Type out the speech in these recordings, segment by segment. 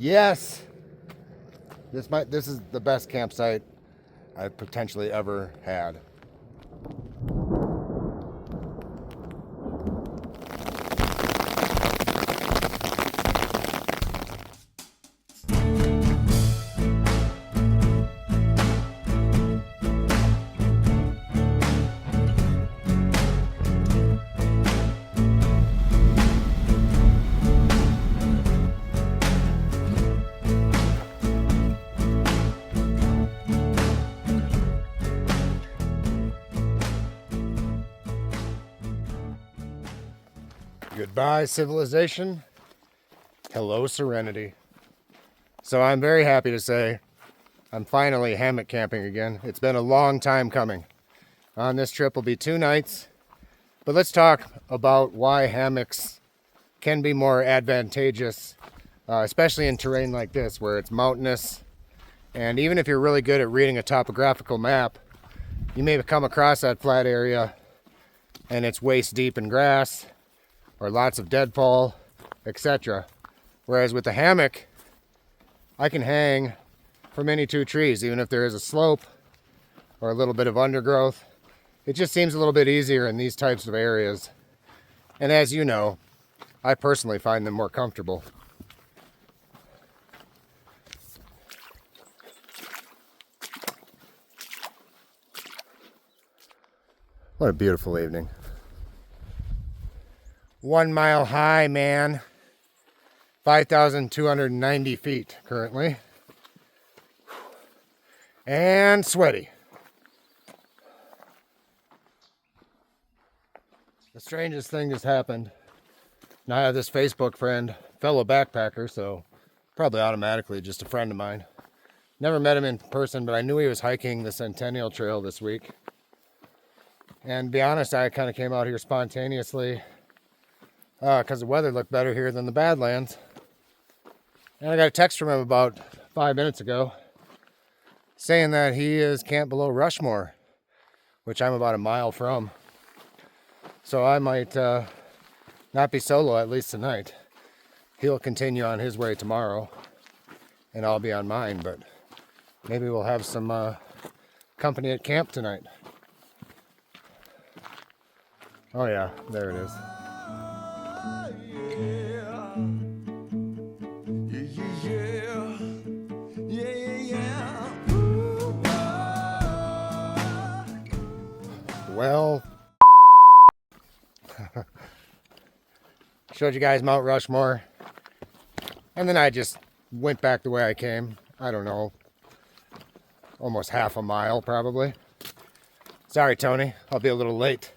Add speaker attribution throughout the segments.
Speaker 1: Yes! This is the best campsite I've potentially ever had. Goodbye, civilization. Hello, serenity. So I'm very happy to say I'm finally hammock camping again. It's been a long time coming. On this trip will be 2 nights. But let's talk about why hammocks can be more advantageous, especially in terrain like this where it's mountainous. And even if you're really good at reading a topographical map, you may come across that flat area and it's waist deep in grass or lots of deadfall, etc. Whereas with the hammock, I can hang from any 2 trees, even if there is a slope or a little bit of undergrowth. It just seems a little bit easier in these types of areas. And as you know, I personally find them more comfortable. What a beautiful evening. 1 mile high, man. 5,290 feet currently. And sweaty. The strangest thing just happened. Now I have this Facebook friend, fellow backpacker, so probably automatically just a friend of mine. Never met him in person, but I knew he was hiking the Centennial Trail this week. And to be honest, I kind of came out here spontaneously because the weather looked better here than the Badlands. And I got a text from him about 5 minutes ago saying that he is camped below Rushmore, which I'm about a mile from. So I might not be solo, at least tonight. He'll continue on his way tomorrow, and I'll be on mine, but maybe we'll have some company at camp tonight. Oh yeah, there it is. Well, showed you guys Mount Rushmore, and then I just went back the way I came. I don't know, almost half a mile probably. Sorry, Tony, I'll be a little late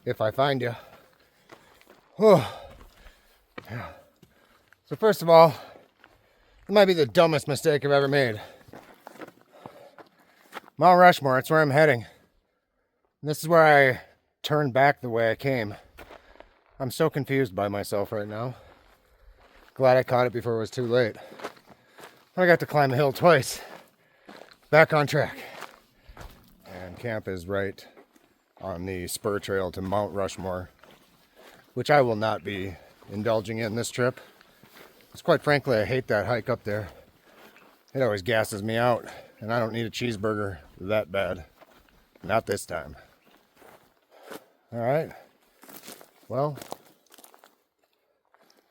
Speaker 1: if I find you. Oh. So first of all, it might be the dumbest mistake I've ever made. Mount Rushmore, that's where I'm heading. And this is where I turned back the way I came. I'm so confused by myself right now. Glad I caught it before it was too late. I got to climb the hill twice. Back on track. And camp is right on the spur trail to Mount Rushmore, which I will not be indulging in this trip. Because quite frankly, I hate that hike up there. It always gasses me out, and I don't need a cheeseburger that bad. Not this time. All right. Well,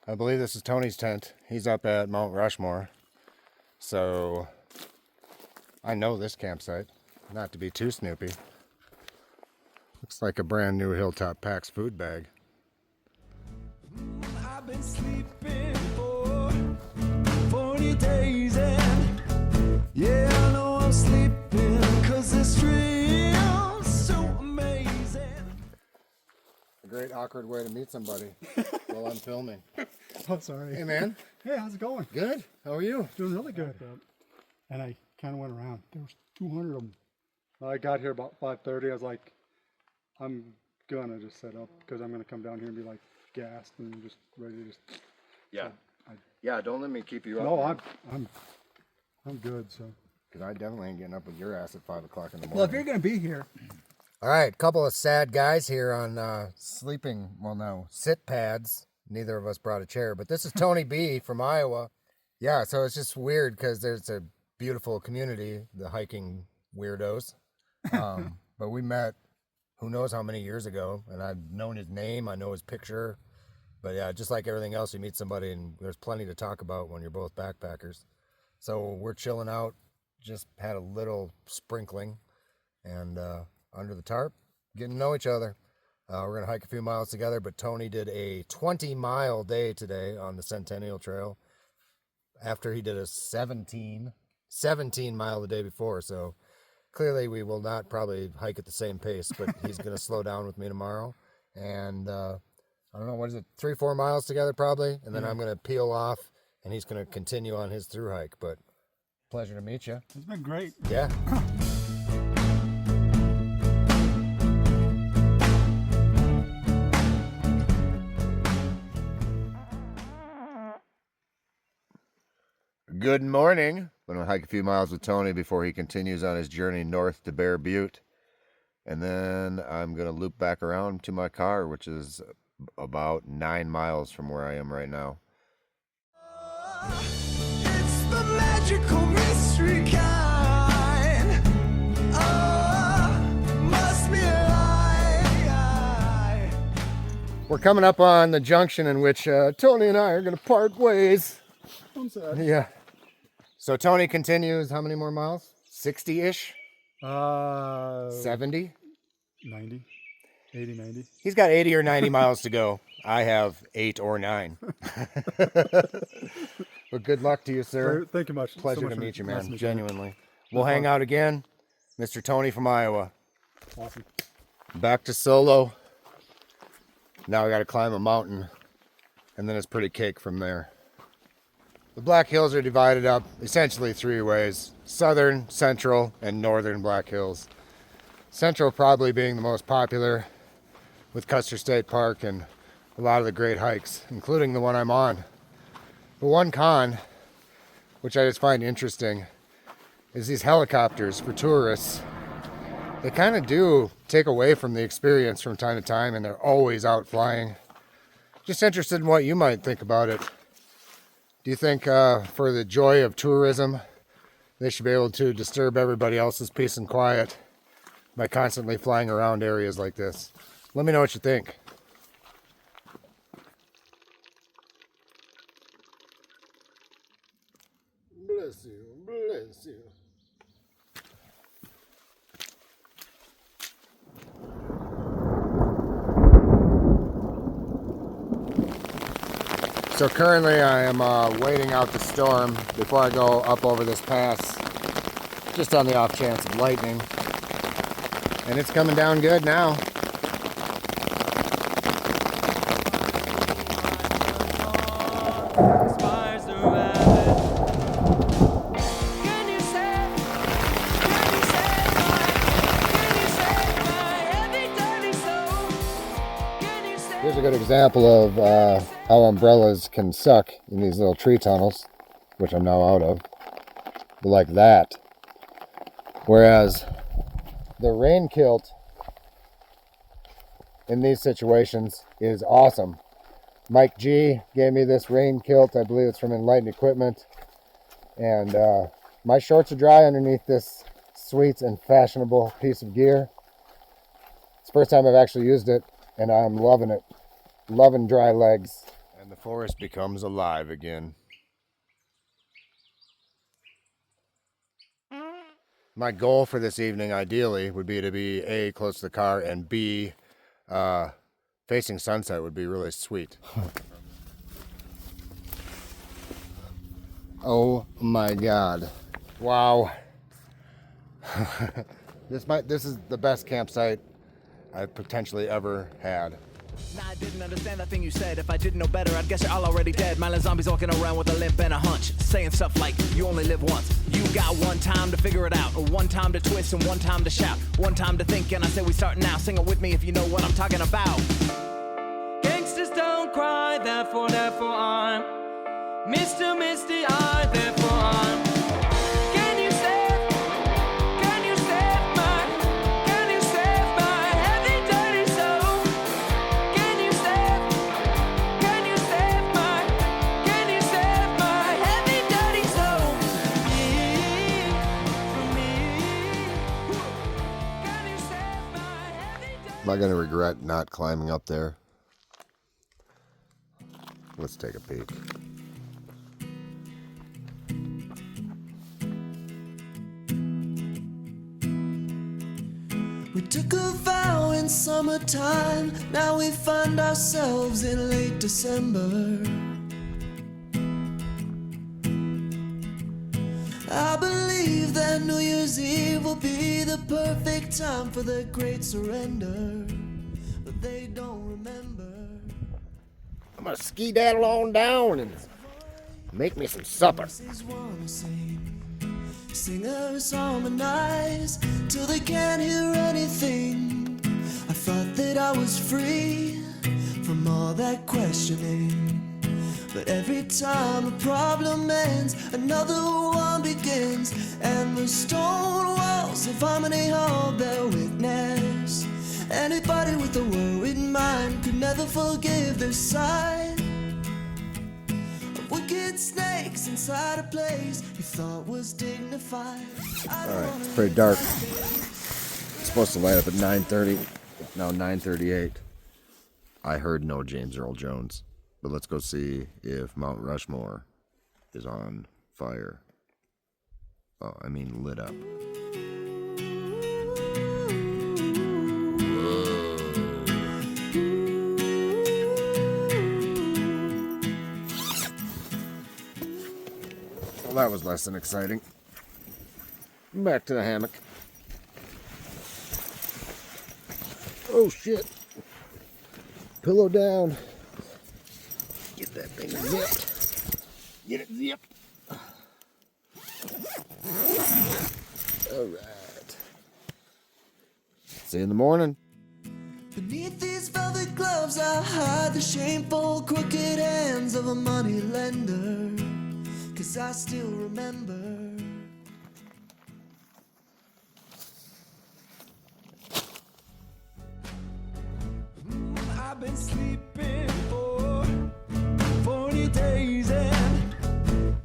Speaker 1: I believe this is Tony's tent. He's up at Mount Rushmore. So I know this campsite, not to be too snoopy. Looks like a brand new Hilltop Packs food bag. I've been sleeping for 40 days and yeah, I know I'm sleeping because this dream's so amazing. A great awkward way to meet somebody while I'm filming.
Speaker 2: Oh, sorry.
Speaker 1: Hey, man.
Speaker 2: Hey, how's it going?
Speaker 1: Good. How are you?
Speaker 2: Doing really good. And I kind of went around. There was 200 of them. I got here about 5:30. I was like, I'm gonna just set up because I'm gonna come down here and be like gassed and just ready to just.
Speaker 1: Yeah.
Speaker 2: So
Speaker 1: Yeah. Don't let me keep you up.
Speaker 2: No, I'm good. So.
Speaker 1: Because I definitely ain't getting up with your ass at 5 o'clock in the morning.
Speaker 2: Well, if you're gonna be here.
Speaker 1: All right, couple of sad guys here on sit pads. Neither of us brought a chair, but this is Tony B from Iowa. Yeah, so it's just weird because there's a beautiful community, the hiking weirdos. But we met who knows how many years ago, and I've known his name, I know his picture. But yeah, just like everything else, you meet somebody and there's plenty to talk about when you're both backpackers. So we're chilling out, just had a little sprinkling, and under the tarp, getting to know each other. We're going to hike a few miles together, but Tony did a 20-mile day today on the Centennial Trail after he did a 17 mile the day before. So clearly we will not probably hike at the same pace, but he's going to slow down with me tomorrow. And I don't know, what is it, 3-4 miles together probably? And then I'm going to peel off, and he's going to continue on his through hike. But pleasure to meet you.
Speaker 2: It's been great.
Speaker 1: Yeah. Good morning. I'm going to hike a few miles with Tony before he continues on his journey north to Bear Butte. And then I'm going to loop back around to my car, which is about 9 miles from where I am right now.
Speaker 3: It's the magical mystery kind. Must be a lie.
Speaker 1: We're coming up on the junction in which Tony and I are going to part ways.
Speaker 2: I'm sad.
Speaker 1: Yeah. So Tony continues how many more miles? 60-ish? 70?
Speaker 2: 90, 80, 90.
Speaker 1: He's got 80 or 90 miles to go. I have 8 or 9. But good luck to you, sir.
Speaker 2: Thank you much.
Speaker 1: Pleasure
Speaker 2: so much
Speaker 1: to meet you,
Speaker 2: nice
Speaker 1: man.
Speaker 2: to meet you.
Speaker 1: Genuinely. We'll hang out again. Mr. Tony from Iowa.
Speaker 2: Awesome.
Speaker 1: Back to solo. Now I got to climb a mountain, and then it's pretty cake from there. The Black Hills are divided up essentially 3 ways: southern, central, and northern Black Hills. Central probably being the most popular, with Custer State Park and a lot of the great hikes, including the one I'm on. But one con, which I just find interesting, is these helicopters for tourists. They kind of do take away from the experience from time to time, and they're always out flying. Just interested in what you might think about it. Do you think for the joy of tourism, they should be able to disturb everybody else's peace and quiet by constantly flying around areas like this? Let me know what you think. Bless you, bless you. So currently I am waiting out the storm before I go up over this pass, just on the off chance of lightning. And it's coming down good now. Here's a good example of how umbrellas can suck in these little tree tunnels, which I'm now out of, like that. Whereas the rain kilt in these situations is awesome. Mike G gave me this rain kilt. I believe it's from Enlightened Equipment. And my shorts are dry underneath this sweet and fashionable piece of gear. It's the first time I've actually used it, and I'm loving it. Loving dry legs. And the forest becomes alive again. My goal for this evening, ideally, would be to be A, close to the car, and B, facing sunset would be really sweet. Oh my God. Wow. This is the best campsite I've potentially ever had.
Speaker 3: Nah, I didn't understand that thing you said. If I didn't know better, I'd guess you're all already dead. Mindless zombies walking around with a limp and a hunch, saying stuff like, you only live once. You got one time to figure it out, one time to twist and one time to shout, one time to think, and I say we start now. Sing it with me if you know what I'm talking about. Gangsters don't cry, therefore I'm Mr. Misty Eye, therefore I'm. Heavy
Speaker 1: I going to regret not climbing up there? Let's take a peek.
Speaker 4: We took a vow in summertime, now we find ourselves in late December. I believe that New Year's Eve will be the perfect time for the great surrender, but they don't remember.
Speaker 1: I'm gonna ski-daddle on down and make me some supper.
Speaker 4: Singers harmonize till they can't hear anything. I thought that I was free from all that questioning, but every time a problem ends, another one begins, and the stone walls of harmony all bear witness. Anybody with a worried mind could never forgive their sight of wicked snakes inside a place you thought was dignified.
Speaker 1: Alright, it's pretty dark. It's supposed to light up at 9:30. It's now 9:38. I heard no James Earl Jones. But let's go see if Mount Rushmore is on fire. Oh, I mean lit up. Well, that was less than exciting. Back to the hammock. Oh shit. Pillow down. Get that thing zipped. Get it zipped. Alright. See you in the morning.
Speaker 4: Beneath these velvet gloves I hide the shameful crooked hands of a money lender, 'cause I still remember. I've been sleeping for 40 days and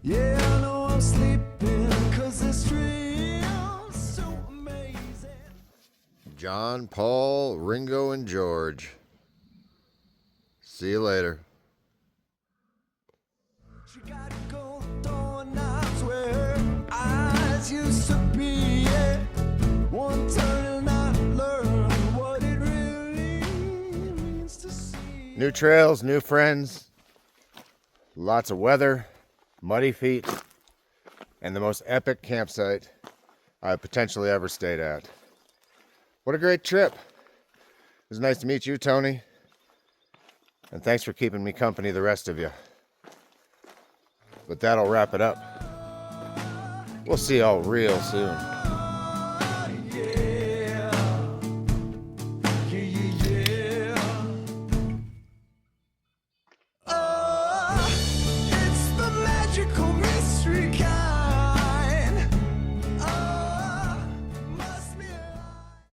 Speaker 4: yeah, I know I'm sleeping 'cause this dream's so amazing.
Speaker 1: John, Paul, Ringo, and George. See you later.
Speaker 4: She got gold doorknobs where eyes used to be, yeah. One turn and I learned what it really means to see.
Speaker 1: New trails, new friends, lots of weather, muddy feet, and the most epic campsite I've potentially ever stayed at. What a great trip. It was nice to meet you, Tony. And thanks for keeping me company, the rest of you. But that'll wrap it up. We'll see y'all real soon.